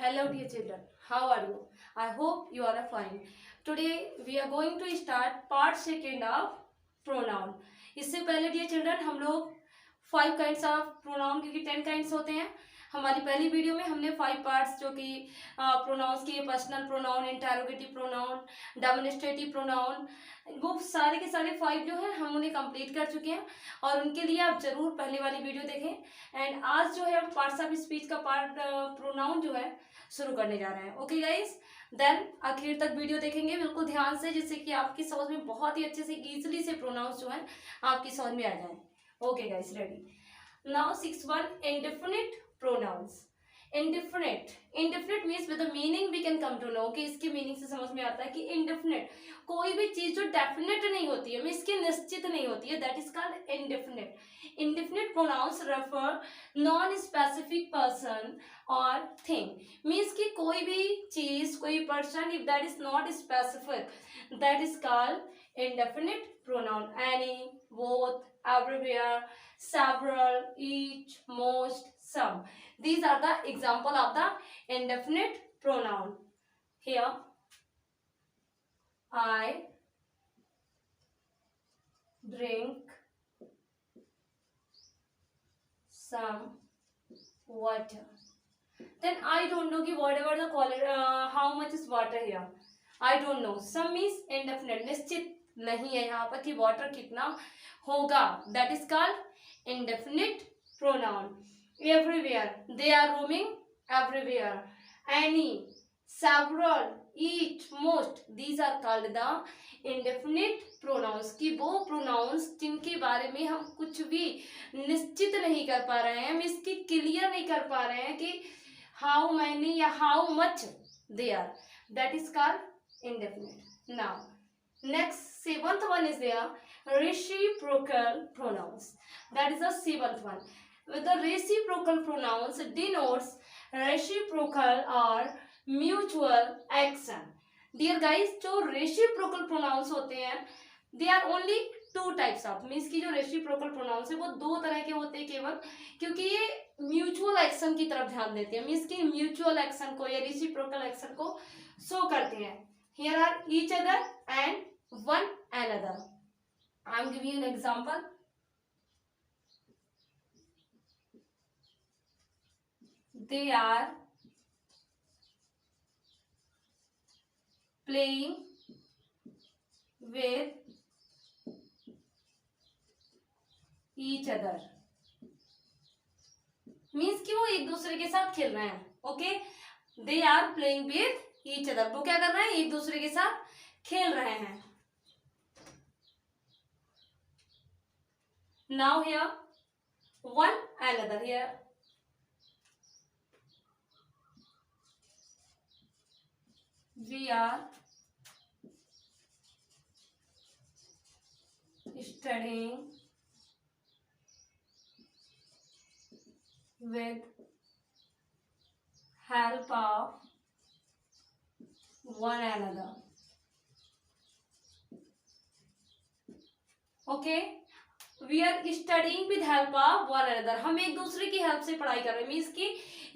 Hello dear children, how are you? I hope you are fine. Today we are going to start part second of pronoun. इससे पहले dear children हम लोग 5 kinds of pronoun क्योंकि 10 kinds होते हैं. हमारी पहली वीडियो में हमने 5 पार्ट्स जो कि प्रोनाउंस के personal pronoun, interrogative pronoun, demonstrative pronoun, वो सारे के सारे 5 जो है हम उन्हें कंप्लीट कर चुके हैं और उनके लिए आप जरूर पहले वाली वीडियो देखें. एंड आज जो है हम पार्ट्स ऑफ स्पीच का पार्ट प्रोनाउन जो है शुरू करने जा रहे हैं. ओके गाइस, देन आखिर तक वीडियो देखेंगे बिल्कुल ध्यान से, जिससे कि आपकी समझ में बहुत ही अच्छे से इजीली से प्रोनाउंस जो है आपकी समझ में आ जाए. Okay guys, ready. Now 6.1 indefinite pronouns. Indefinite means with the meaning we can come to know कि इसके मीनिंग से समझ में आता है कि इंडेफिनिट कोई भी चीज जो डेफिनेट नहीं होती है, मीन्स की निश्चित नहीं होती है, that is called indefinite. Indefinite pronouns refer non specific person और थिंग. मीन्स कि कोई भी चीज, कोई person, if that is not specific, that is called indefinite pronoun. Any, both, everywhere, several, each, most, some. These are the example of the indefinite pronoun. Here, I drink some water. Then I don't know कि whatever the quality, how much is water here. I don't know. Some means indefinite, निश्चित नहीं है यहाँ पर कि water कितना होगा. That is called indefinite pronoun. Everywhere, they are roaming everywhere. Any, several, each, most, these are called the indefinite pronouns. कि वो प्रोनाउंस जिनके बारे में हम कुछ भी निश्चित नहीं कर पा रहे हैं, मीन्स की क्लियर नहीं कर पा रहे हैं कि हाउ मैनी या how much they are, that is called indefinite. Now next, seventh one is there, reciprocal pronouns. That is the seventh one. With the reciprocal pronouns denotes reciprocal or mutual action. Dear guys, जो reciprocal pronouns होते हैं, they are only two types of. Means की जो reciprocal pronouns है वो दो तरह के होते हैं केवल, क्योंकि ये म्यूचुअल एक्शन की तरफ ध्यान देते हैं. मीन्स की म्यूचुअल एक्शन को या reciprocal एक्शन को शो करते हैं. Here are each other and one another. I am giving you an example. They are playing with each other. Means कि वो एक दूसरे के साथ खेल रहे हैं. Okay? They are playing with each other. वो क्या कर रहे हैं? एक दूसरे के साथ खेल रहे हैं. Now here, one another. Here, we are studying with help of one another. Okay? We are studying with help of one another. हम एक दूसरे की हेल्प से पढ़ाई कर रहे हैं. मीन्स की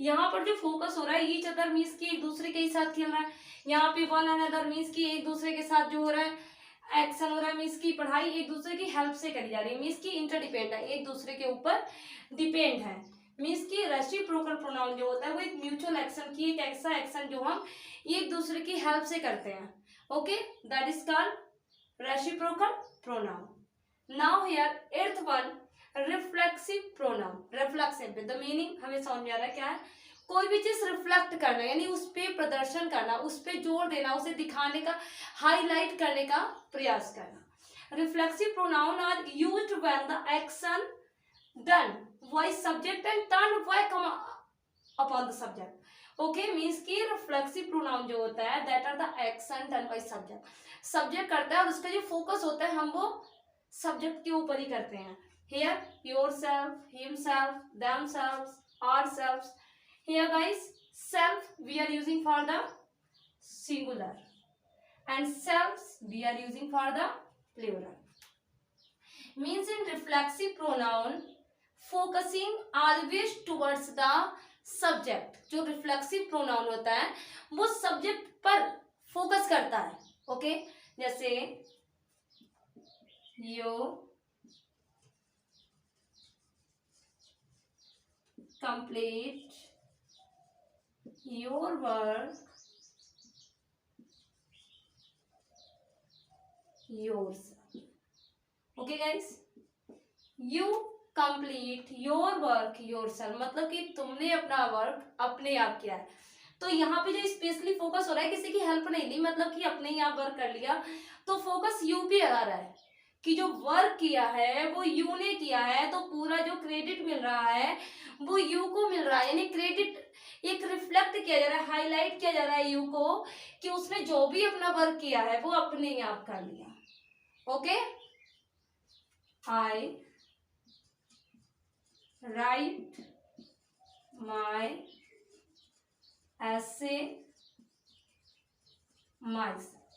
यहाँ पर जो फोकस हो रहा है ईच अदर, मीन्स की एक दूसरे के साथ खेल रहा है. यहाँ पे वन अनदर मीन्स की एक दूसरे के साथ जो हो रहा है एक्शन हो रहा है, मीन्स की पढ़ाई एक दूसरे की हेल्प से करी जा रही है. मीन्स की इंटरडिपेंड है, एक दूसरे के ऊपर डिपेंड है. मीन्स की रेसिप्रोकल प्रोनाउन जो होता है वो एक म्यूचुअल एक्शन की, एक ऐसा एक्शन जो हम एक दूसरे की हेल्प से करते हैं. Okay, that is called reciprocal pronoun. Now here, eighth one, reflexive pronoun. Reflexive with the meaning हमें समझ में आ रहा है क्या है. कोई भी चीज रिफ्लेक्ट करना, यानी उस पे प्रदर्शन करना, उस पे जोर देना, उसे दिखाने का, हाईलाइट करने का प्रयास करना. Reflexive pronoun are used when the action done by subject and turned back upon the subject. Okay, means कि reflexive pronoun जो होता है, that are the action done by subject. Subject करता है और उसका जो फोकस होता है हम वो सब्जेक्ट के ऊपर ही करते हैं. Here, yourself, himself, themselves, ourselves. Here guys, self we are using for the singular and selves we are using for the plural. Means in reflexive pronoun, focusing always towards the subject जो reflexive pronoun होता है वो subject पर focus करता है। Okay, जैसे you complete your work yourself. Okay guys, you complete your work yourself, मतलब कि तुमने अपना वर्क अपने आप किया है। तो यहाँ पे जो स्पेशली फोकस हो रहा है, किसी की हेल्प नहीं ली, मतलब कि अपने ही आप वर्क कर लिया, तो फोकस यू पे आ रहा है कि जो वर्क किया है वो यू ने किया है, तो पूरा जो क्रेडिट मिल रहा है वो यू को मिल रहा है। यानी क्रेडिट एक रिफ्लेक्ट किया जा रहा है, हाईलाइट किया जा रहा है यू को कि उसने जो भी अपना वर्क किया है वो अपने ही आप कर लिया। Okay, I right my essay myself।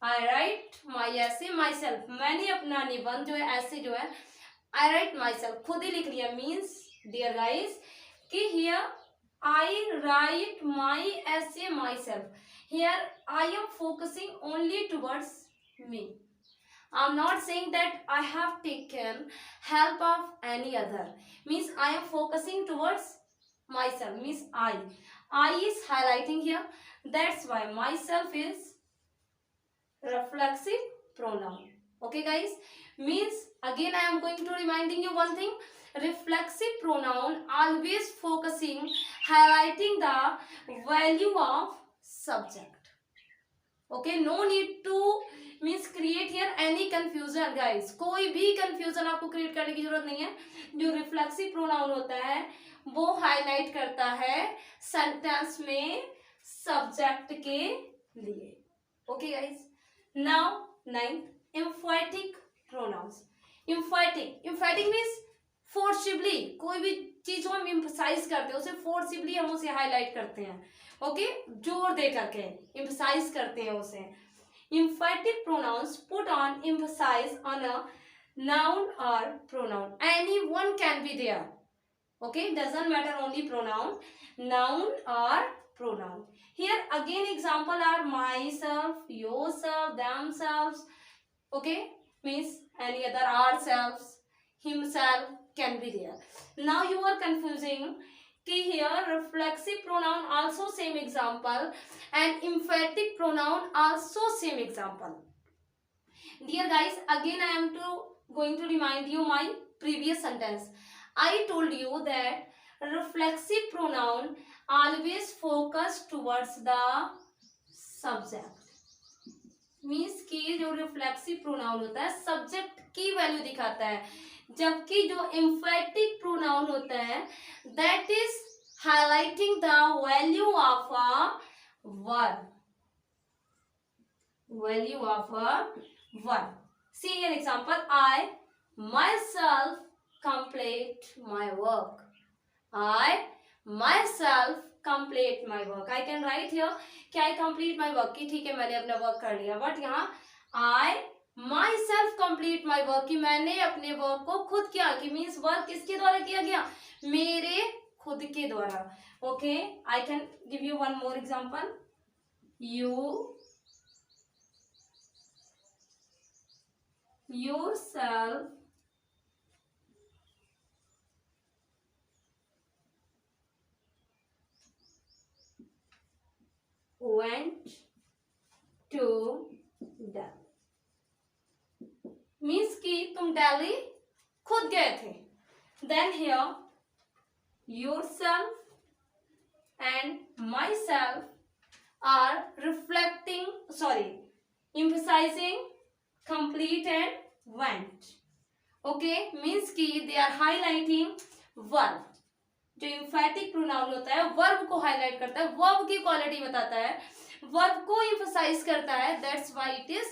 I write my essay myself, मैंने अपना निबंध जो है ऐसे जो है I write myself खुद ही लिख लिया। मीन्स डियर गाइस कि here I write my essay myself, here I am focusing only towards me, I'm not saying that I have taken help of any other, means I am focusing towards myself, means I is highlighting here, that's why myself is reflexive pronoun। Okay guys, means again I am going to reminding you one thing, reflexive pronoun always focusing, highlighting the value of subject। Okay, no need to means create here any confusion guys, कोई भी confusion आपको create करने की जरूरत नहीं है। जो reflexive pronoun होता है वो highlight करता है sentence में subject के लिए। Okay guys, now 9th emphatic pronouns। emphatic means forcibly, कोई भी चीज को हम emphasize करते हैं उसे forcibly हम उसे highlight करते हैं। ओके, जोर दे करके emphasize करते हैं उसे। emphatic pronouns put on emphasis on a noun or pronoun, anyone can be there। okay, doesn't matter only pronoun, noun or pronoun। here again example are myself, yourself, themselves। okay, means any other ourselves, himself can be there। now you are confusing कि here reflexive pronoun also same example and emphatic pronoun also same example। dear guys, again I am going to remind you my previous sentence। I told you that reflexive pronoun always focus towards the subject, means कि जो reflexive pronoun होता है subject की value दिखाता है, जबकि जो emphatic pronoun होता है that is highlighting the value of a verb, value of a verb। see an example, I myself complete my work, I myself complete my work। I can write here कि I complete my work, कि ठीक है मैंने अपना work कर लिया, but यहाँ I myself complete my work कि मैंने अपने वर्क को खुद किया, कि मीन्स वर्क किसके द्वारा किया गया, मेरे खुद के द्वारा। Okay, I can give you one more example। you yourself went to Delhi, means कि तुम दिल्ली खुद गए थे। Then here yourself and myself are reflecting, sorry, emphasizing complete and went। okay, means कि they are highlighting verb। जो emphatic pronoun होता है verb को highlight करता है, verb की quality बताता है, verb को emphasize करता है, that's why it is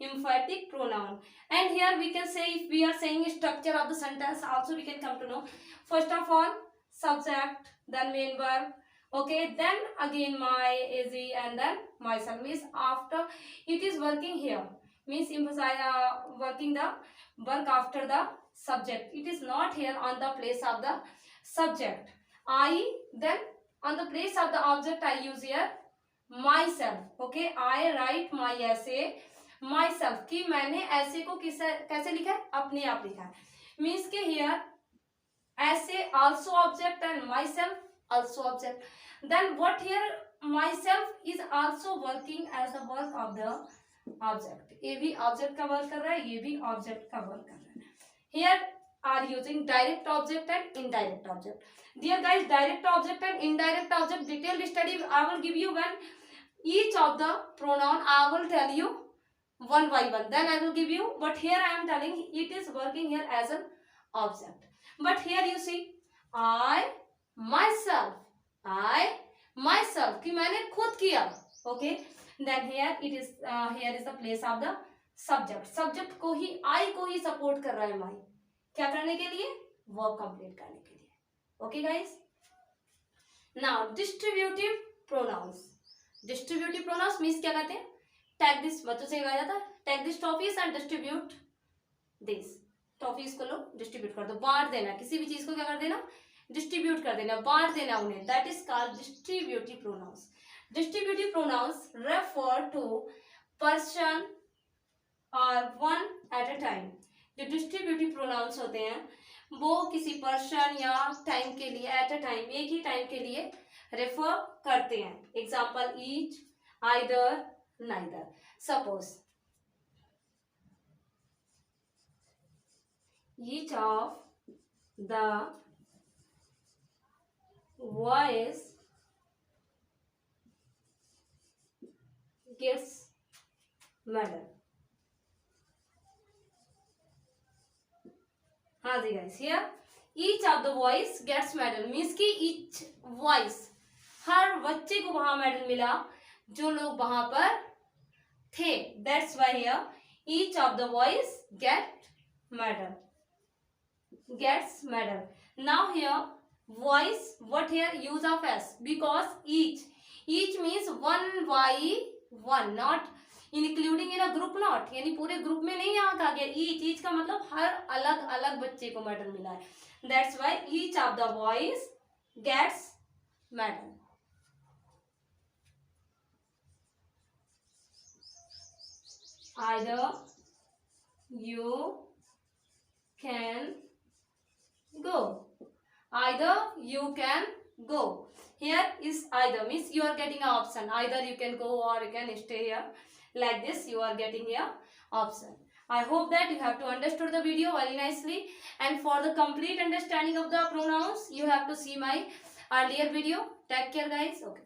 emphatic pronoun। and here we can say, if we are saying structure of the sentence also we can come to know, first of all subject, then main verb, okay, then again my, is, and then myself, means after it is working here, means emphasize working the work after the subject, it is not here on the place of the subject। I, then on the place of the object I use here myself. Okay, I write my essay myself. कि मैंने ऐसे को कैसे लिखा है, अपने आप लिखा है. Means के here essay also object and myself also object. Then what here myself is also working as a work of the object. ये भी object का वर्क कर रहा है, ये भी object का वर्क कर रहा है. Here are using direct object and indirect object. Dear guys, direct object and indirect object detailed study I will give you when each of the pronoun I will tell you one by one. Then I will give you. But here I am telling it is working here as an object. But here you see I myself कि मैंने खुद किया. Okay. Then here it is here is the place of the subject. Subject को ही I को ही support कर रहा है my. क्या करने के लिए? वर्क कंप्लीट करने के लिए. Okay guys. Now distributive pronouns. Distributive pronounce means क्या कहते हैं? टेक दिस, बच्चों से कहा जाता है take this toffees and distribute this. Toffees को लो डिस्ट्रीब्यूट कर दो, बांट देना. किसी भी चीज को क्या कर देना? डिस्ट्रीब्यूट कर देना, बांट देना उन्हें. That is called distributive pronouns. Distributive pronouns refer to person और वन एट अ टाइम. जो डिस्ट्रीब्यूटिव प्रोनाउंस होते हैं वो किसी पर्सन या टाइम के लिए, एट अ टाइम, एक ही टाइम के लिए रेफर करते हैं. Example each, either, neither. Suppose each of the voice gets medal. हाँ जी guys, here each of the voice gets medal means कि ईच वॉइस, हर बच्चे को वहां मेडल मिला जो लोग वहां पर थे. That's why here each of the voice gets medal. Now here boys, what here use of S, because each means one by one, not including in a group, not यानी पूरे ग्रुप में नहीं यहाँ कहा गया. ईच का मतलब हर अलग अलग बच्चे को मेडल मिला है. That's why each of the boys gets medal. Either you can go, either you can go. Here is either means you are getting an option. Either you can go or you can stay here. Like this you are getting here option. I hope that you have to understood the video very nicely, and for the complete understanding of the pronouns you have to see my earlier video. Take care guys. Okay.